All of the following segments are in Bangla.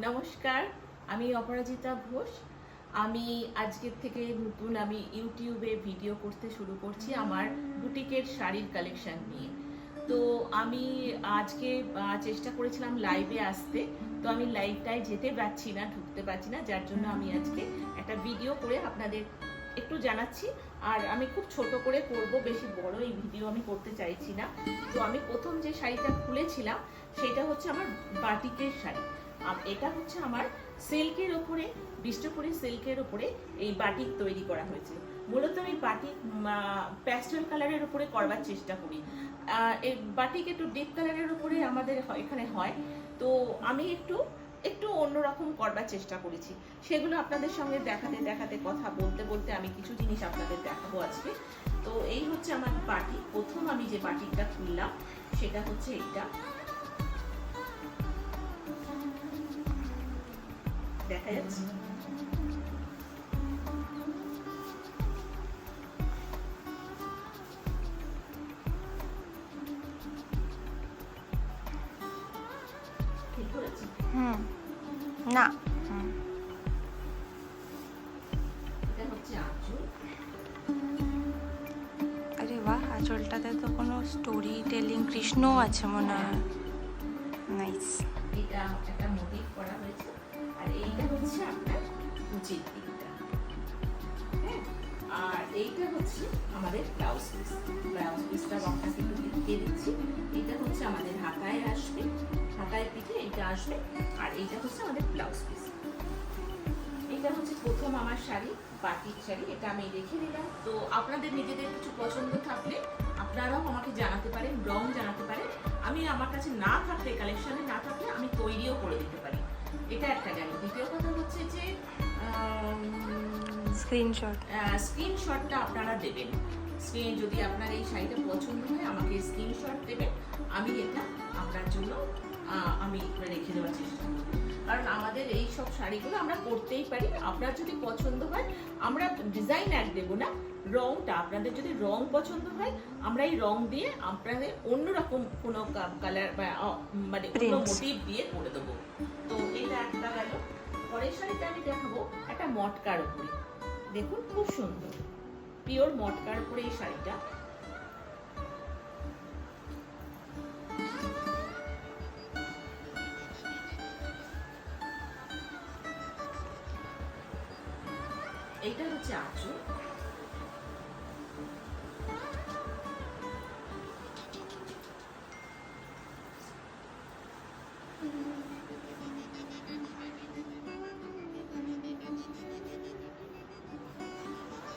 নমস্কার, আমি অপরাজিতা ঘোষ। আমি আজকের থেকে নতুন ইউটিউবে ভিডিও করতে শুরু করছি আমার বুটিকের শাড়ির কালেকশন নিয়ে। তো আমি আজকে চেষ্টা করেছিলাম লাইভে আসতে, তো আমি লাইভটায় যেতে পারছি না, ঢুকতে পারছি না, যার জন্য আমি আজকে একটা ভিডিও করে আপনাদের একটু জানাচ্ছি। আর আমি খুব ছোট করে করব, বেশি বড় এই ভিডিও আমি করতে চাইছি না। তো আমি প্রথম যে শাড়িটা খুলেছিলাম সেটা হচ্ছে আমার বাটিকের শাড়ি। এটা হচ্ছে আমার সিল্কের ওপরে, বিষ্ণুপুরি সিল্কের ওপরে এই বাটিক তৈরি করা হয়েছে। মূলত আমি বাটিক প্যাস্টেল কালারের উপরে করবার চেষ্টা করি। এই বাটিক একটু ডিপ কালারের উপরে আমাদের এখানে হয়, তো আমি একটু একটু অন্যরকম করবার চেষ্টা করেছি। সেগুলো আপনাদের সঙ্গে দেখাতে দেখাতে কথা বলতে বলতে আমি কিছু জিনিস আপনাদের দেখাবো আজকে। তো এই হচ্ছে আমার বাটিক। প্রথম আমি যে বাটিকটা খুললাম সেটা হচ্ছে এইটা, দেখা যাচ্ছে। ঠিক করেছি? না, এটা হচ্ছে আঁচল। আরে বাহ, আঁচলটাতে তো কোনো স্টোরি টেলিং কৃষ্ণ আছে মনে হয়। নাইস। এটা একটা মোটিভ করা হয়েছে, আর এইটা হচ্ছে আপনার কুচির দিকটা। হ্যাঁ, আর এইটা হচ্ছে আমাদের ব্লাউজ পিস। ব্লাউজ পিসটা আপনাকে একটু দেখিয়ে দিচ্ছি। এটা হচ্ছে আমাদের হাতায় আসবে, হাতায় পিঠে এটা আসবে, আর এইটা হচ্ছে আমাদের ব্লাউজ পিস। এটা হচ্ছে প্রথম আমার শাড়ি, বাটিক শাড়ি। এটা আমি রেখে দিলাম। তো আপনাদের নিজেদের কিছু পছন্দ থাকলে আপনারাও আমাকে জানাতে পারেন, রং জানাতে পারেন। আমি আমার কাছে না থাকলে, কালেকশনে না থাকলে আমি তৈরিও করে দিতে পারি। এটা একটা গেল। দ্বিতীয় কথা হচ্ছে যে স্ক্রিনশটটা আপনারা দেবেন। যদি আপনার এই শাড়িটা পছন্দ হয় আমাকে স্ক্রিনশট দেবেন, আমি এটা আপনার জন্য আমি রেখে দেওয়ার চেষ্টা করব। কারণ আমাদের এই সব শাড়িগুলো আমরা করতেই পারি। আপনার যদি পছন্দ হয়, আমরা ডিজাইন এক দেবো না, রংটা আপনাদের যদি রং পছন্দ হয় আমরা এই রং দিয়ে আপনাদের অন্যরকম কোনো কালার বা মানে অন্য মোটিভ দিয়ে করে দেবো। তো এটা একটা গেল। পরের শাড়িটা আমি দেখাবো একটা মটকার উপরে। দেখুন খুব সুন্দর পিওর মটকার উপরে এই শাড়িটা। এইটা হচ্ছে আঁচল।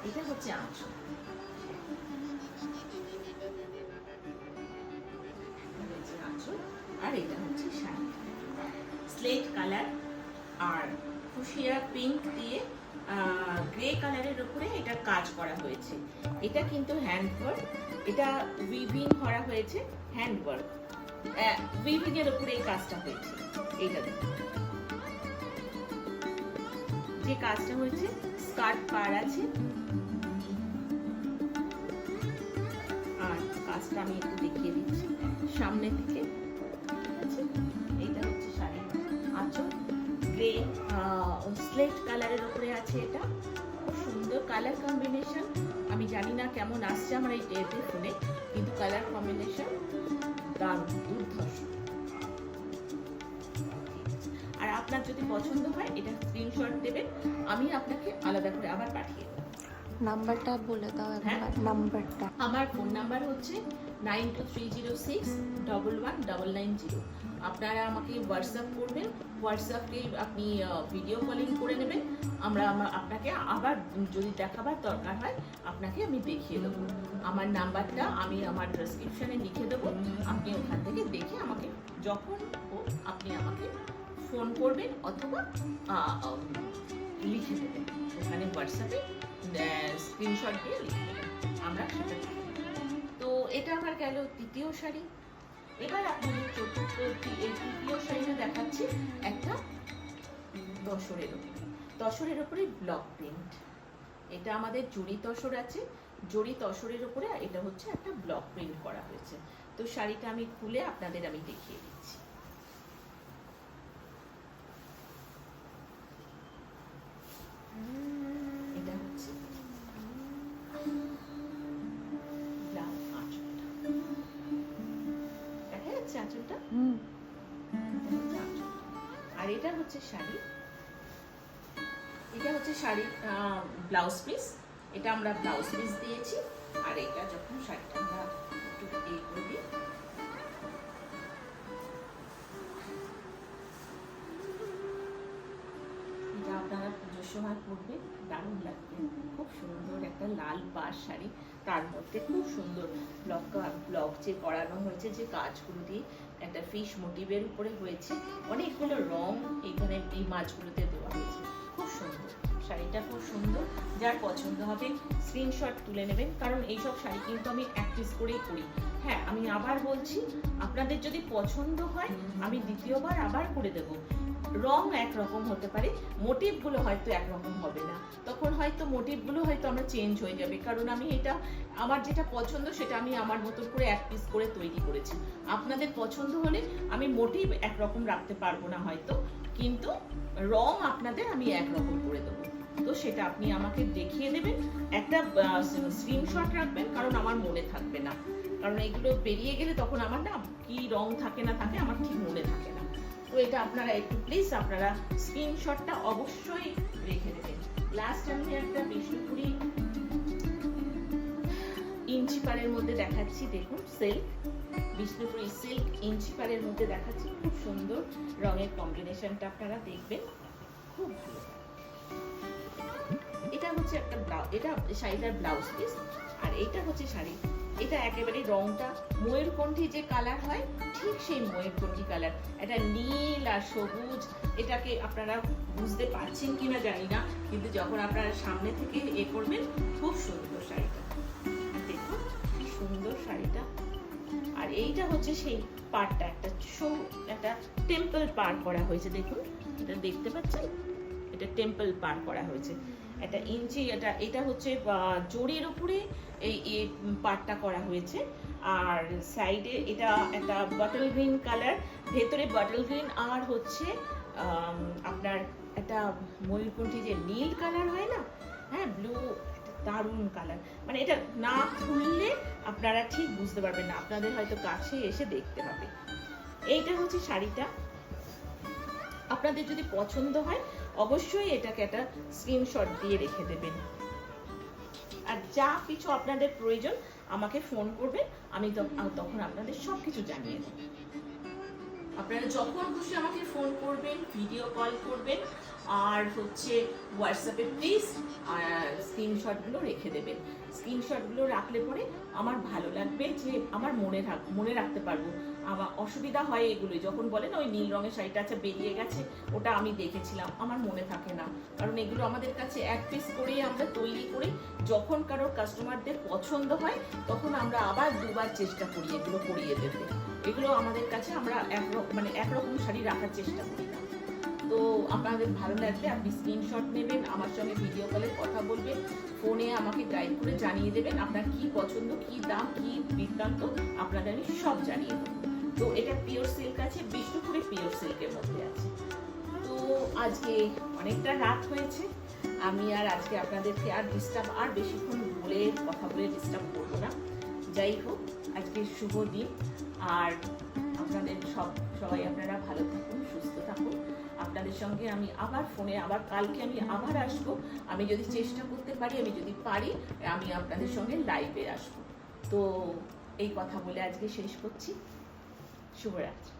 এটা হচ্ছে আঁচল। আর এটা হচ্ছে শাড়ি, স্লেট কালার আর ফুশিয়া পিঙ্ক দিয়ে গ্রে কালারের উপরে এটা কাজ করা হয়েছে। এটা কিন্তু হ্যান্ডওয়ার্ক, এটা উইভিং করা হয়েছে, হ্যান্ডওয়ার্ক উইভিং এর উপরে এই কাজটা হয়েছে। এইটা দেখুন যে কাজটা হয়েছে, স্কার্ট পার আছে। আর কাজটা আমি একটু দেখিয়ে দিচ্ছি সামনে থেকে। এইটা হচ্ছে শাড়ি আঁচল, গ্রে স্লেট কালারের উপরে আছে। এটা খুব সুন্দর কালার কম্বিনেশন। আমি জানি না কেমন আসছে আমার এই টেপে ফোনে, কিন্তু কালার কম্বিনেশন দারুণ, দুর্ধর্ষ। আর আপনার যদি পছন্দ হয় এটা স্ক্রিনশট দেবেন, আমি আপনাকে আলাদা করে আবার পাঠিয়ে দেবো। নাম্বারটা বলে দাও একবার। নাম্বারটা আমার ফোন নাম্বার হচ্ছে 9230611990। আপনারা আমাকে হোয়াটসঅ্যাপ করবেন, হোয়াটসঅ্যাপে আপনি ভিডিও কলিং করে নেবেন। আপনাকে আবার যদি দেখাবার দরকার হয় আপনাকে আমি দেখিয়ে দেবো। আমার নাম্বারটা আমি আমার ডেসক্রিপশনে লিখে দেবো, আপনি ওখান থেকে দেখে আমাকে যখন হোক আপনি আমাকে ফোন করবেন অথবা লিখে দেবেন ওখানে হোয়াটসঅ্যাপে স্ক্রিনশট দিয়ে লিখে দেবেন, আমরা সেটা। তো এটা আমার গেল তৃতীয় শাড়ি। এবার আপনাদের তৃতীয় শাড়িটা দেখাচ্ছি একটা তসরের উপরে ব্লক প্রিন্ট। এটা আমাদের জরি তসর আছে, জরি তসরের উপরে এটা হচ্ছে একটা ব্লক প্রিন্ট করা হয়েছে। তো শাড়িটা আমি খুলে আপনাদের আমি দেখিয়ে দিচ্ছি। আর এটা হচ্ছে শাড়ি, এটা হচ্ছে শাড়ি ব্লাউজ পিস, এটা আমরা ব্লাউজ পিস দিয়েছি। আর এটা যখন শাড়িটা আমরা একটু এই করে দিই, এটা আপনারা পুজোর সময় পরবে, দারুণ লাগবে। খুব সুন্দর একটা লাল পাড় শাড়ি, তার মধ্যে খুব সুন্দর ব্লক যে করানো হয়েছে, যে কাজগুলো দিয়ে একটা ফিশ মোটিভের উপরে হয়েছে, অনেকগুলো রং এখানে এই মাছগুলোতে দেওয়া হয়েছে। খুব সুন্দর শাড়িটা, খুব সুন্দর। যার পছন্দ হবে স্ক্রিনশট তুলে নেবেন, কারণ এইসব শাড়ি কিন্তু আমি এক পিস করেই করি। হ্যাঁ, আমি আবার বলছি, আপনাদের যদি পছন্দ হয় আমি দ্বিতীয়বার আবার করে দেব। রং একরকম হতে পারে, মোটিভগুলো হয়তো একরকম হবে না, তখন হয়তো মোটিভগুলো হয়তো আমরা চেঞ্জ হয়ে যাবে, কারণ আমি এটা আমার যেটা পছন্দ সেটা আমি আমার মতন করে এক পিস করে তৈরি করেছি। আপনাদের পছন্দ হলে আমি মোটিভ একরকম রাখতে পারবো না হয়তো, কিন্তু রং আপনাদের আমি একরকম করে দেবো। তো সেটা আপনি আমাকে দেখিয়ে দেবেন, একটা স্ক্রিনশট রাখবেন, কারণ আমার মনে থাকবে না, কারণ এগুলো বেরিয়ে গেলে তখন আমার না কি রং থাকে না থাকে আমার ঠিক মনে থাকে না। তো এটা আপনারা একটু প্লিজ আপনারা স্ক্রিনশটটা অবশ্যই রেখে দেবেন। লাস্ট আমি একটা বিষ্ণুপুরি ইঞ্চি পাড়ের মধ্যে দেখাচ্ছি, দেখুন সিল্ক, বিষ্ণুপুরি সিল্ক ইঞ্চি পাড়ের মধ্যে দেখাচ্ছি। খুব সুন্দর রঙের কম্বিনেশনটা আপনারা দেখবেন, খুব ভালো। এটা হচ্ছে একটা এটা শাড়িটার ব্লাউজ পিস, আর এটা হচ্ছে শাড়ি। এটা একেবারে রংটা ময়ূরকণ্ঠী যে কালার হয়, ঠিক সেই ময়ূরকণ্ঠী কালার, এটা নীল আর সবুজ। এটাকে আপনারা বুঝতে পারছেন কিনা জানি না, কিন্তু যখন আপনারা সামনে থেকে এ করবেন, খুব সুন্দর শাড়িটা। দেখুন কি সুন্দর শাড়িটা। আর এইটা হচ্ছে সেই পাড়টা, একটা টেম্পল পার করা হয়েছে, দেখুন এটা দেখতে পাচ্ছেন, এটা টেম্পল পার করা হয়েছে। একটা ইঞ্চি, এটা হচ্ছে জরির উপরে এই পাটটা করা হয়েছে। আর সাইডে এটা একটা বটল গ্রিন কালার, ভেতরে বটল গ্রিন, আর হচ্ছে আপনার একটা ময়ূরকণ্ঠী যে নীল কালার হয় না, হ্যাঁ ব্লু, দারুণ কালার। মানে এটা না খুললে আপনারা ঠিক বুঝতে পারবেন না, আপনাদের হয়তো কাছে এসে দেখতে হবে। এইটা হচ্ছে শাড়িটা, আপনাদের যদি পছন্দ হয় অবশ্যই এটাকে একটা স্ক্রিনশট দিয়ে রেখে দেবেন। আর যা কিছু আপনাদের প্রয়োজন আমাকে ফোন করবেন, আমি তখন আপনাদের সবকিছু জানিয়ে দেব। আপনারা যখন খুশি আমাকে ফোন করবেন, ভিডিও কল করবেন, আর হচ্ছে হোয়াটসঅ্যাপে প্লিজ স্ক্রিনশটগুলো রেখে দেবেন। স্ক্রিনশটগুলো রাখলে পরে আমার ভালো লাগবে, যে আমার মনে রাখতে পারবো। আমার অসুবিধা হয় এগুলো, যখন বলেন ওই নীল রঙের শাড়িটা আচ্ছা বেরিয়ে গেছে, ওটা আমি দেখেছিলাম, আমার মনে থাকে না, কারণ এগুলো আমাদের কাছে এক পিস করে আমরা তৈরি করি। যখন কারোর কাস্টমারদের পছন্দ হয় তখন আমরা আবার দুবার চেষ্টা করি এগুলো করিয়ে দেবে। এগুলো আমাদের কাছে আমরা একরকম শাড়ি রাখার চেষ্টা করি না। তো আপনাদের ভালো লাগলে আপনি স্ক্রিনশট নেবেন, আমার সঙ্গে ভিডিও কলে কথা বলবেন, ফোনে আমাকে গাইড করে জানিয়ে দেবেন আপনার কি পছন্দ, কি দাম, কি বৃত্তান্ত, আপনাদের আমি সব জানিয়ে দেবো। তো এটা পিওর সিল্ক আছে, বিষ্ণুপুরি পিওর সিল্কের মধ্যে আছে। তো আজকে অনেকটা রাত হয়েছে, আমি আর আজকে আপনাদেরকে আর বেশিক্ষণ কথা বলে ডিস্টার্ব করবো না। যাই হোক, আজকে শুভ দিন, আর আপনাদের সবাই আপনারা ভালো থাকুন, সুস্থ থাকুন। আপনাদের সঙ্গে আমি আবার ফোনে কালকে আমি আবার আসবো, আমি যদি চেষ্টা করতে পারি, আমি যদি পারি আমি আপনাদের সঙ্গে লাইভে আসবো। তো এই কথা বলে আজকে শেষ করছি। শুভরাত্রি।